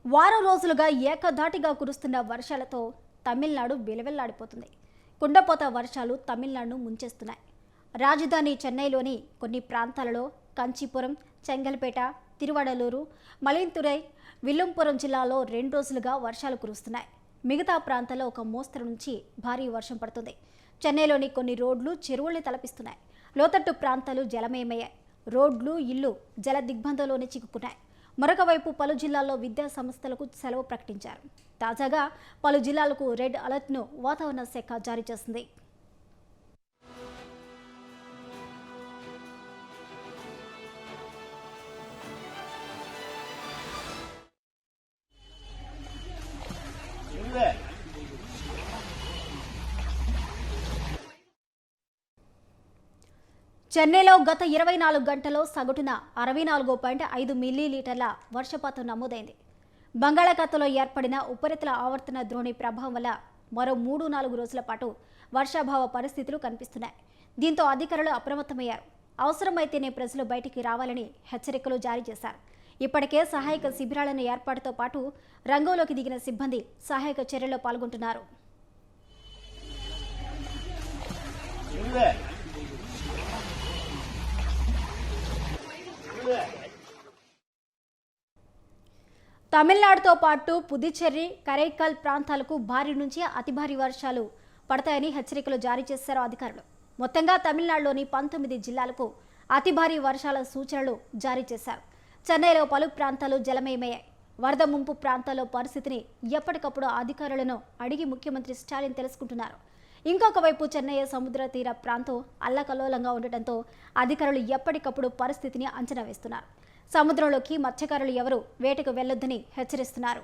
వారం రోజులుగా ఏకధాటిగా కురుస్తున్న వర్షాలతో తమిళనాడు విలవిల్లాడిపోతుంది. కుండపోత వర్షాలు తమిళనాడును ముంచేస్తున్నాయి. రాజధాని చెన్నైలోని కొన్ని ప్రాంతాలలో కంచీపురం, చెంగల్పేట, తిరువడలూరు, మలింతురై, విల్లుంపురం జిల్లాలో 2 రోజులుగా వర్షాలు కురుస్తున్నాయి. మిగతా ప్రాంతాల్లో ఒక మోస్తరు నుంచి భారీ వర్షం పడుతుంది. చెన్నైలోని కొన్ని రోడ్లు చెరువుల్ని తలపిస్తున్నాయి. లోతట్టు ప్రాంతాలు జలమయమయ్యాయి. రోడ్లు, ఇళ్లు జల దిగ్బంధంలోనే చిక్కుకున్నాయి. మరొక వైపు పలు జిల్లాల్లో విద్యా సంస్థలకు సెలవు ప్రకటించారు. తాజాగా పలు జిల్లాలకు రెడ్ అలర్ట్ను వాతావరణ శాఖ జారీ చేసింది. చెన్నైలో గత 24 గంటల్లో సగటున 64.5 మిల్లీలీటర్ల వర్షపాతం నమోదైంది. బంగాళాఖాతంలో ఏర్పడిన ఉపరితల ఆవర్తన ద్రోణి ప్రభావం వల్ల మరో 3-4 రోజుల పాటు వర్షాభావ పరిస్థితులు కనిపిస్తున్నాయి. దీంతో అధికారులు అప్రమత్తమయ్యారు. అవసరమైతేనే ప్రజలు బయటికి రావాలని హెచ్చరికలు జారీ చేశారు. ఇప్పటికే సహాయక శిబిరాలను ఏర్పాటుతో పాటు రంగంలోకి దిగిన సిబ్బంది సహాయక చర్యల్లో పాల్గొంటున్నారు. తమిళనాడుతో పాటు పుదుచ్చేరి, కరైకల్ ప్రాంతాలకు భారీ నుంచి అతి భారీ వర్షాలు పడతాయని హెచ్చరికలు జారీ చేశారు అధికారులు. మొత్తంగా తమిళనాడులోని 19 జిల్లాలకు అతి భారీ వర్షాల సూచనలు జారీ చేశారు. చెన్నైలో పలు ప్రాంతాలు జలమయమయ్యాయి. వరద ముంపు ప్రాంతాల్లో పరిస్థితిని ఎప్పటికప్పుడు అధికారులను అడిగి ముఖ్యమంత్రి స్టాలిన్ తెలుసుకుంటున్నారు. ఇంకొక వైపు చెన్నై సముద్ర తీర ప్రాంతం అల్లకల్లోలంగా ఉండటంతో అధికారులు ఎప్పటికప్పుడు పరిస్థితిని అంచనా వేస్తున్నారు. సముద్రంలోకి మత్స్యకారులు ఎవరూ వేటకు వెళ్లొద్దని హెచ్చరిస్తున్నారు.